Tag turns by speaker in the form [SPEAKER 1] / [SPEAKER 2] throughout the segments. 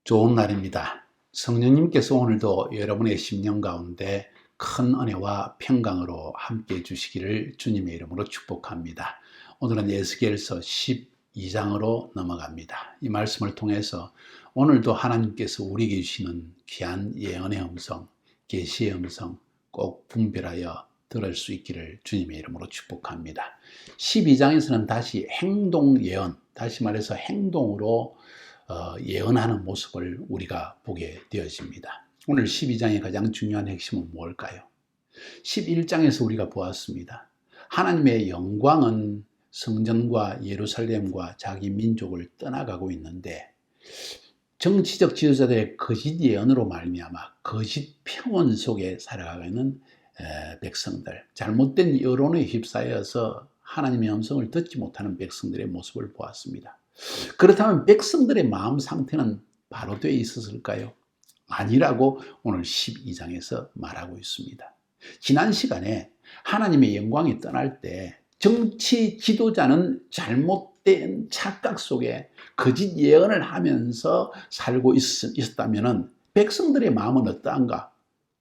[SPEAKER 1] 좋은 날입니다. 성령님께서 오늘도 여러분의 심령 가운데 큰 은혜와 평강으로 함께 해주시기를 주님의 이름으로 축복합니다. 오늘은 에스겔서 12장으로 넘어갑니다. 이 말씀을 통해서 오늘도 하나님께서 우리에게 주시는 귀한 예언의 음성, 계시의 음성 꼭 분별하여 들을 수 있기를 주님의 이름으로 축복합니다. 12장에서는 다시 행동 예언, 다시 말해서 행동으로 예언하는 모습을 우리가 보게 되어집니다. 오늘 12장의 가장 중요한 핵심은 뭘까요? 11장에서 우리가 보았습니다. 하나님의 영광은 성전과 예루살렘과 자기 민족을 떠나가고 있는데 정치적 지도자들의 거짓 예언으로 말미암아 거짓 평온 속에 살아가고 있는 백성들, 잘못된 여론에 휩싸여서 하나님의 음성을 듣지 못하는 백성들의 모습을 보았습니다. 그렇다면 백성들의 마음 상태는 바로 되어 있었을까요? 아니라고 오늘 12장에서 말하고 있습니다. 지난 시간에 하나님의 영광이 떠날 때 정치 지도자는 잘못된 착각 속에 거짓 예언을 하면서 살고 있었다면 백성들의 마음은 어떠한가?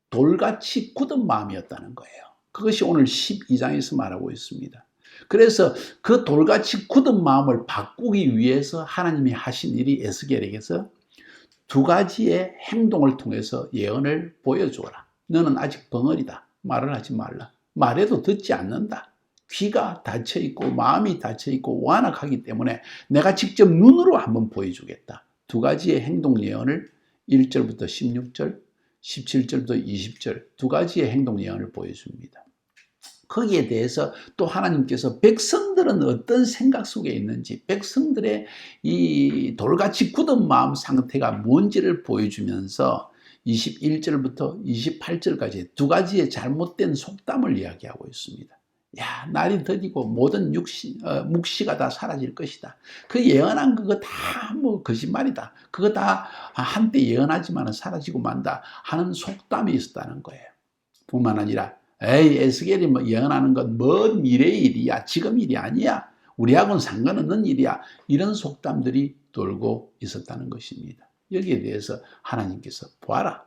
[SPEAKER 1] 돌같이 굳은 마음이었다는 거예요. 그것이 오늘 12장에서 말하고 있습니다. 그래서 그 돌같이 굳은 마음을 바꾸기 위해서 하나님이 하신 일이 에스겔에게서 두 가지의 행동을 통해서 예언을 보여주어라. 너는 아직 벙어리다. 말을 하지 말라. 말해도 듣지 않는다. 귀가 닫혀있고 마음이 닫혀있고 완악하기 때문에 내가 직접 눈으로 한번 보여주겠다. 두 가지의 행동 예언을 1절부터 16절, 17절부터 20절 두 가지의 행동 예언을 보여줍니다. 거기에 대해서 또 하나님께서 백성들은 어떤 생각 속에 있는지, 백성들의 이 돌같이 굳은 마음 상태가 뭔지를 보여주면서 21절부터 28절까지 두 가지의 잘못된 속담을 이야기하고 있습니다. 야, 날이 더디고 모든 묵시가 다 사라질 것이다. 그 예언한 그거 다 거짓말이다. 그거 다 한때 예언하지만 사라지고 만다 하는 속담이 있었다는 거예요. 뿐만 아니라 에이, 에스겔이 예언하는 건 먼 미래의 일이야. 지금 일이 아니야. 우리하고는 상관없는 일이야. 이런 속담들이 돌고 있었다는 것입니다. 여기에 대해서 하나님께서 보아라.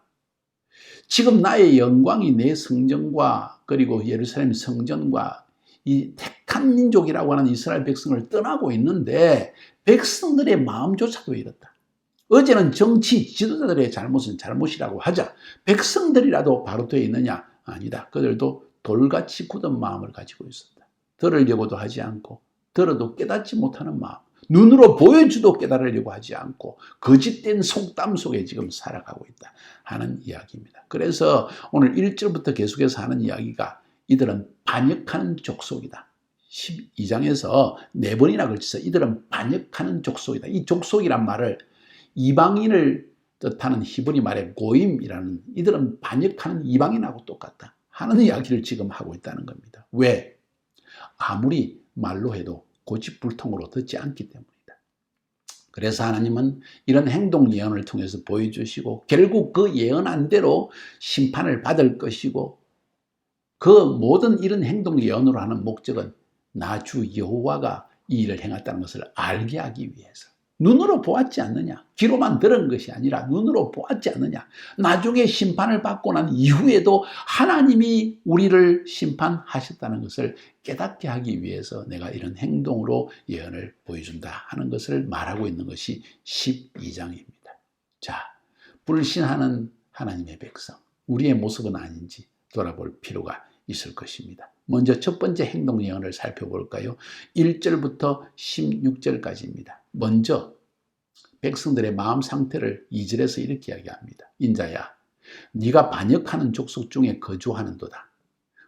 [SPEAKER 1] 지금 나의 영광이 내 성전과 그리고 예루살렘 성전과 이 택한 민족이라고 하는 이스라엘 백성을 떠나고 있는데 백성들의 마음조차도 이렇다. 어제는 정치 지도자들의 잘못은 잘못이라고 하자. 백성들이라도 바로 되어 있느냐? 아니다. 그들도 돌같이 굳은 마음을 가지고 있었다. 들으려고도 하지 않고 들어도 깨닫지 못하는 마음. 눈으로 보여주도 깨달으려고 하지 않고 거짓된 속담 속에 지금 살아가고 있다 하는 이야기입니다. 그래서 오늘 1절부터 계속해서 하는 이야기가 이들은 반역하는 족속이다. 12장에서 4번이나 걸쳐서 이들은 반역하는 족속이다. 이 족속이란 말을 이방인을 뜻하는 히브리 말의 고임이라는, 이들은 반역하는 이방인하고 똑같다 하는 이야기를 지금 하고 있다는 겁니다. 왜? 아무리 말로 해도 고집불통으로 듣지 않기 때문이다. 그래서 하나님은 이런 행동 예언을 통해서 보여주시고 결국 그 예언한 대로 심판을 받을 것이고 그 모든 이런 행동 예언으로 하는 목적은 나 주 여호와가 이 일을 행했다는 것을 알게 하기 위해서. 눈으로 보았지 않느냐? 귀로만 들은 것이 아니라 눈으로 보았지 않느냐? 나중에 심판을 받고 난 이후에도 하나님이 우리를 심판하셨다는 것을 깨닫게 하기 위해서 내가 이런 행동으로 예언을 보여준다 하는 것을 말하고 있는 것이 12장입니다. 자, 불신하는 하나님의 백성, 우리의 모습은 아닌지 돌아볼 필요가 있을 것입니다. 먼저 첫 번째 행동 예언을 살펴볼까요? 1절부터 16절까지입니다. 먼저 백성들의 마음 상태를 2절에서 이렇게 이야기합니다. 인자야, 네가 반역하는 족속 중에 거주하는도다.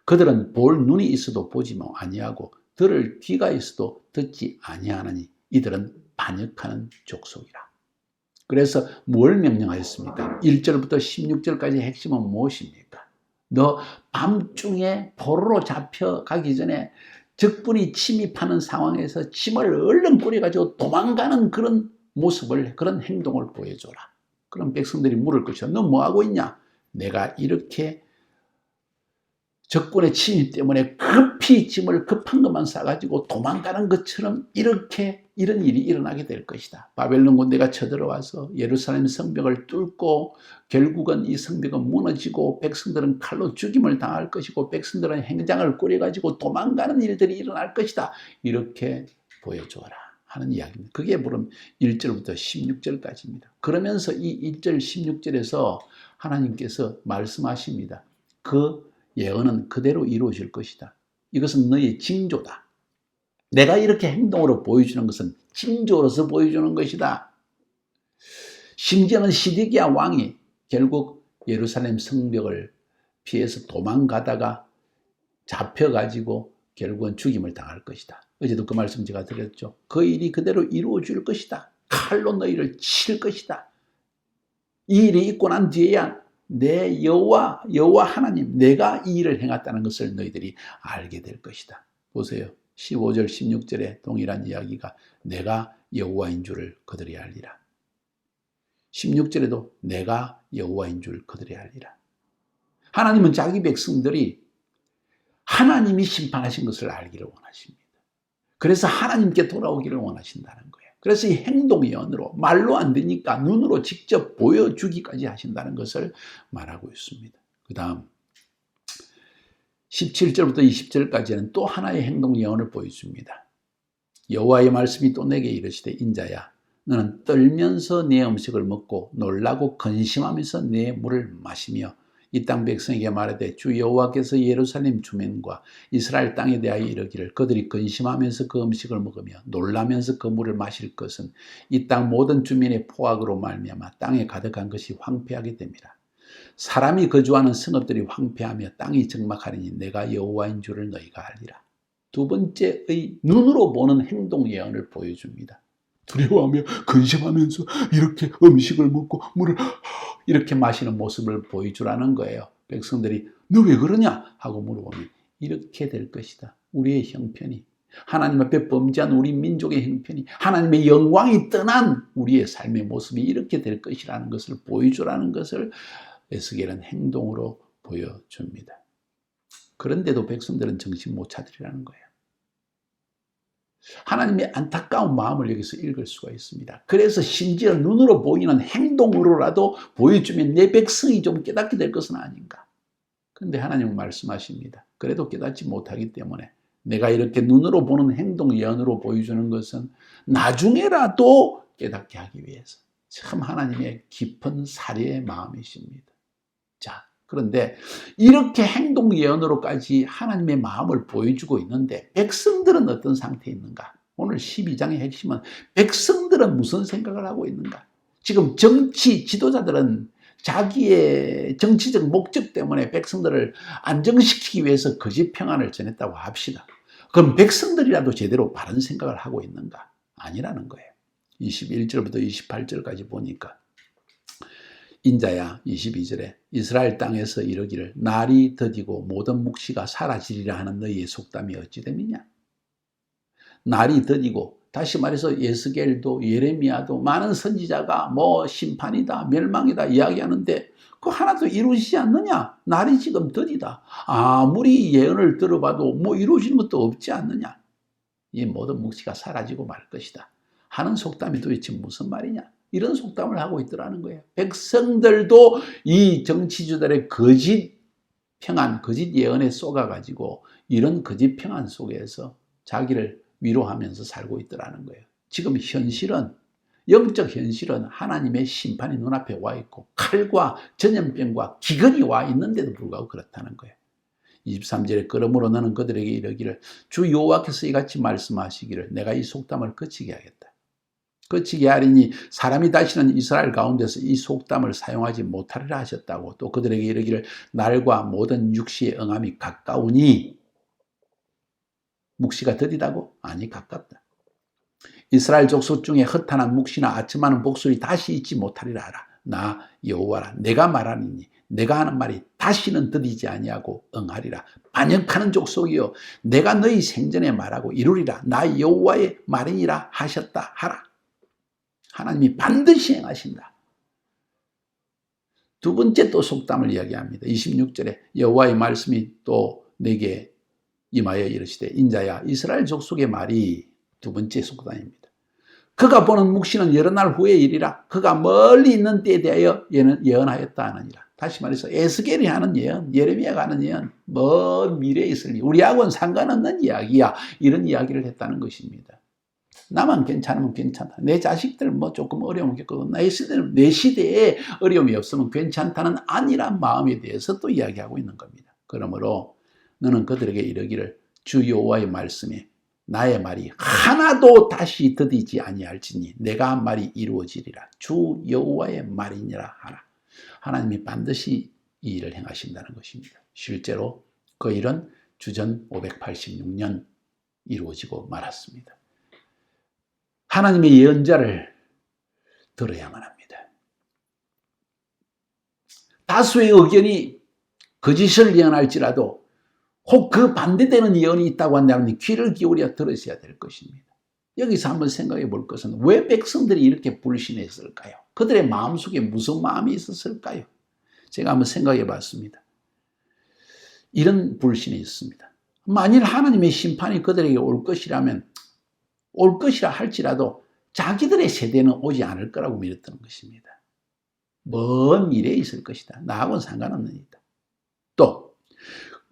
[SPEAKER 1] 그들은 볼 눈이 있어도 보지 아니하고 들을 귀가 있어도 듣지 아니하나니 이들은 반역하는 족속이라. 그래서 뭘 명령하였습니까? 1절부터 16절까지 핵심은 무엇입니까? 너 밤중에 포로로 잡혀가기 전에 적군이 침입하는 상황에서 짐을 얼른 꾸려가지고 도망가는 그런 모습을, 그런 행동을 보여줘라. 그럼 백성들이 물을 것이다. 너 뭐하고 있냐? 내가 이렇게 적군의 침입 때문에 급히 짐을 급한 것만 싸가지고 도망가는 것처럼 이렇게 이런 일이 일어나게 될 것이다. 바벨론 군대가 쳐들어와서 예루살렘 성벽을 뚫고 결국은 이 성벽은 무너지고 백성들은 칼로 죽임을 당할 것이고 백성들은 행장을 꾸려가지고 도망가는 일들이 일어날 것이다. 이렇게 보여주어라 하는 이야기입니다. 그게 물론 1절부터 16절까지입니다. 그러면서 이 1절 16절에서 하나님께서 말씀하십니다. 그 예언은 그대로 이루어질 것이다. 이것은 너의 징조다. 내가 이렇게 행동으로 보여주는 것은 징조로서 보여주는 것이다. 심지어는 시드기야 왕이 결국 예루살렘 성벽을 피해서 도망가다가 잡혀가지고 결국은 죽임을 당할 것이다. 어제도 그 말씀 제가 드렸죠. 그 일이 그대로 이루어질 것이다. 칼로 너희를 칠 것이다. 이 일이 있고 난 뒤에야 내 여호와 하나님, 내가 이 일을 행했다는 것을 너희들이 알게 될 것이다. 보세요. 15절 16절에 동일한 이야기가 내가 여호와인 줄을 그들이 알리라. 16절에도 내가 여호와인 줄 그들이 알리라. 하나님은 자기 백성들이 하나님이 심판하신 것을 알기를 원하십니다. 그래서 하나님께 돌아오기를 원하신다는 거예요. 그래서 이 행동 예언으로 말로 안 되니까 눈으로 직접 보여주기까지 하신다는 것을 말하고 있습니다. 그 다음 17절부터 20절까지는 또 하나의 행동 예언을 보여줍니다. 여호와의 말씀이 또 내게 이르시되 인자야 너는 떨면서 네 음식을 먹고 놀라고 근심하면서 네 물을 마시며 이 땅 백성에게 말하되 주 여호와께서 예루살렘 주민과 이스라엘 땅에 대하여 이르기를 그들이 근심하면서 그 음식을 먹으며 놀라면서 그 물을 마실 것은 이 땅 모든 주민의 포악으로 말미암아 땅에 가득한 것이 황폐하게 됨이라. 사람이 거주하는 성읍들이 황폐하며 땅이 적막하리니 내가 여호와인 줄을 너희가 알리라. 두 번째의 눈으로 보는 행동 예언을 보여줍니다. 두려워하며 근심하면서 이렇게 음식을 먹고 물을 이렇게 마시는 모습을 보여주라는 거예요. 백성들이 너 왜 그러냐 하고 물어보면 이렇게 될 것이다. 우리의 형편이 하나님 앞에 범죄한 우리 민족의 형편이 하나님의 영광이 떠난 우리의 삶의 모습이 이렇게 될 것이라는 것을 보여주라는 것을 에스겔은 행동으로 보여줍니다. 그런데도 백성들은 정신 못 차리라는 거예요. 하나님의 안타까운 마음을 여기서 읽을 수가 있습니다. 그래서 심지어 눈으로 보이는 행동으로라도 보여주면 내 백성이 좀 깨닫게 될 것은 아닌가. 그런데 하나님은 말씀하십니다. 그래도 깨닫지 못하기 때문에 내가 이렇게 눈으로 보는 행동 예언으로 보여주는 것은 나중에라도 깨닫게 하기 위해서. 참 하나님의 깊은 사려의 마음이십니다. 자, 그런데 이렇게 행동 예언으로까지 하나님의 마음을 보여주고 있는데 백성들은 어떤 상태에 있는가? 오늘 12장의 핵심은 백성들은 무슨 생각을 하고 있는가? 지금 정치 지도자들은 자기의 정치적 목적 때문에 백성들을 안정시키기 위해서 거짓 평안을 전했다고 합시다. 그럼 백성들이라도 제대로 바른 생각을 하고 있는가? 아니라는 거예요. 21절부터 28절까지 보니까 인자야 22절에 이스라엘 땅에서 이르기를 날이 더디고 모든 묵시가 사라지리라 하는 너희의 속담이 어찌 됨이냐. 날이 더디고 다시 말해서 예스겔도 예레미야도 많은 선지자가 뭐 심판이다 멸망이다 이야기하는데 그 하나도 이루어지지 않느냐. 날이 지금 더디다. 아무리 예언을 들어봐도 뭐 이루어지는 것도 없지 않느냐. 이 모든 묵시가 사라지고 말 것이다 하는 속담이 도대체 무슨 말이냐. 이런 속담을 하고 있더라는 거예요. 백성들도 이 정치주들의 거짓 평안, 거짓 예언에 쏘가가지고 이런 거짓 평안 속에서 자기를 위로하면서 살고 있더라는 거예요. 지금 현실은, 영적 현실은 하나님의 심판이 눈앞에 와 있고 칼과 전염병과 기근이 와 있는데도 불구하고 그렇다는 거예요. 23절에 그러므로 너는 그들에게 이르기를 주 여호와께서 이같이 말씀하시기를 내가 이 속담을 그치게 하겠다. 그치게 하리니 사람이 다시는 이스라엘 가운데서 이 속담을 사용하지 못하리라 하셨다고. 또 그들에게 이르기를 날과 모든 육시의 응함이 가까우니. 묵시가 더디다고? 아니 가깝다. 이스라엘 족속 중에 허탄한 묵시나 아첨하는 복술이 다시 있지 못하리라 하라. 나 여호와라 내가 말하니니 내가 하는 말이 다시는 더디지 아니하고 응하리라. 반역하는 족속이여 내가 너희 생전에 말하고 이루리라. 나 여호와의 말이니라 하셨다 하라. 하나님이 반드시 행하신다. 두 번째 또 속담을 이야기합니다. 26절에 여호와의 말씀이 또 내게 임하여 이르시되 인자야 이스라엘 족속의 말이 두 번째 속담입니다. 그가 보는 묵시는 여러 날 후의 일이라. 그가 멀리 있는 때에 대하여 예언하였다 하느니라. 다시 말해서 에스겔이 하는 예언, 예레미야가 하는 예언, 먼 미래에 있을 일, 우리하고는 상관없는 이야기야. 이런 이야기를 했다는 것입니다. 나만 괜찮으면 괜찮다. 내 자식들 뭐 조금 어려움 겪고 내 시대에 어려움이 없으면 괜찮다는 안일한 마음에 대해서 또 이야기하고 있는 겁니다. 그러므로 너는 그들에게 이르기를 주 여호와의 말씀에 나의 말이 하나도 다시 더디지 아니할지니 내가 한 말이 이루어지리라. 주 여호와의 말이니라 하라. 하나님이 반드시 이 일을 행하신다는 것입니다. 실제로 그 일은 주전 586년 이루어지고 말았습니다. 하나님의 예언자를 들어야만 합니다. 다수의 의견이 거짓을 예언할지라도 혹 그 반대되는 예언이 있다고 한다면 귀를 기울여 들으셔야 될 것입니다. 여기서 한번 생각해 볼 것은 왜 백성들이 이렇게 불신했을까요? 그들의 마음속에 무슨 마음이 있었을까요? 제가 한번 생각해 봤습니다. 이런 불신이 있습니다. 만일 하나님의 심판이 그들에게 올 것이라면 올 것이라 할지라도 자기들의 세대는 오지 않을 거라고 믿었던 것입니다. 먼 미래에 있을 것이다. 나하고는 상관없는 일이다. 또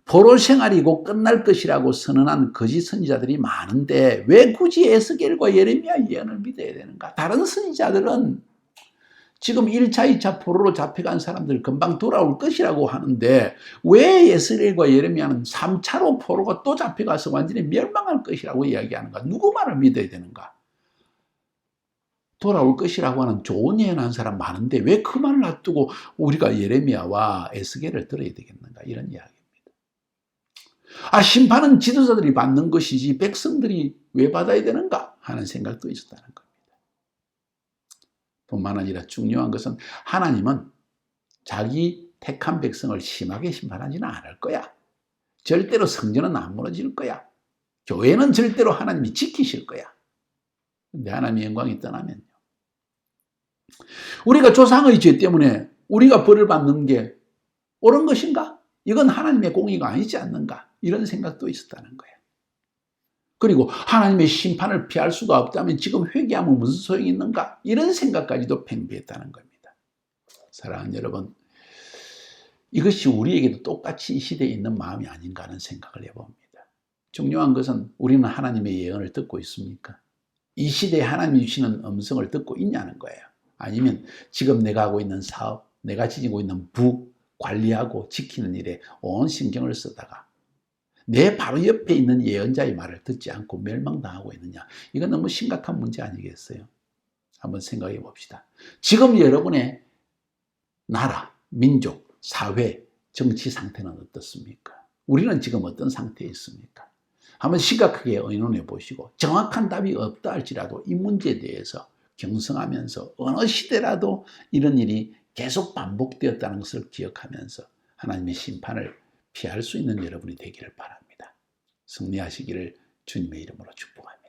[SPEAKER 1] 포로 생활이 곧 끝날 것이라고 선언한 거짓 선지자들이 많은데 왜 굳이 에스겔과 예레미야 예언을 믿어야 되는가? 다른 선지자들은 지금 1차, 2차 포로로 잡혀간 사람들 금방 돌아올 것이라고 하는데 왜 에스겔과 예레미야는 3차로 포로가 또 잡혀가서 완전히 멸망할 것이라고 이야기하는가? 누구 말을 믿어야 되는가? 돌아올 것이라고 하는 좋은 예언한 사람 많은데 왜 그 말을 놔두고 우리가 예레미야와 에스겔을 들어야 되겠는가? 이런 이야기입니다. 심판은 지도자들이 받는 것이지 백성들이 왜 받아야 되는가? 하는 생각도 있었다는 겁니다. 뿐만 아니라 중요한 것은 하나님은 자기 택한 백성을 심하게 심판하지는 않을 거야. 절대로 성전은 안 무너질 거야. 교회는 절대로 하나님이 지키실 거야. 근데 하나님의 영광이 떠나면요. 우리가 조상의 죄 때문에 우리가 벌을 받는 게 옳은 것인가? 이건 하나님의 공의가 아니지 않는가? 이런 생각도 있었다는 거예요. 그리고 하나님의 심판을 피할 수가 없다면 지금 회개하면 무슨 소용이 있는가? 이런 생각까지도 팽배했다는 겁니다. 사랑하는 여러분, 이것이 우리에게도 똑같이 이 시대에 있는 마음이 아닌가 하는 생각을 해봅니다. 중요한 것은 우리는 하나님의 예언을 듣고 있습니까? 이 시대에 하나님이 주시는 음성을 듣고 있냐는 거예요. 아니면 지금 내가 하고 있는 사업, 내가 지니고 있는 부, 관리하고 지키는 일에 온 신경을 쓰다가 내 바로 옆에 있는 예언자의 말을 듣지 않고 멸망당하고 있느냐. 이건 너무 심각한 문제 아니겠어요? 한번 생각해 봅시다. 지금 여러분의 나라, 민족, 사회, 정치 상태는 어떻습니까? 우리는 지금 어떤 상태에 있습니까? 한번 심각하게 의논해 보시고 정확한 답이 없다 할지라도 이 문제에 대해서 경성하면서 어느 시대라도 이런 일이 계속 반복되었다는 것을 기억하면서 하나님의 심판을 피할 수 있는 여러분이 되기를 바랍니다. 승리하시기를 주님의 이름으로 축복합니다.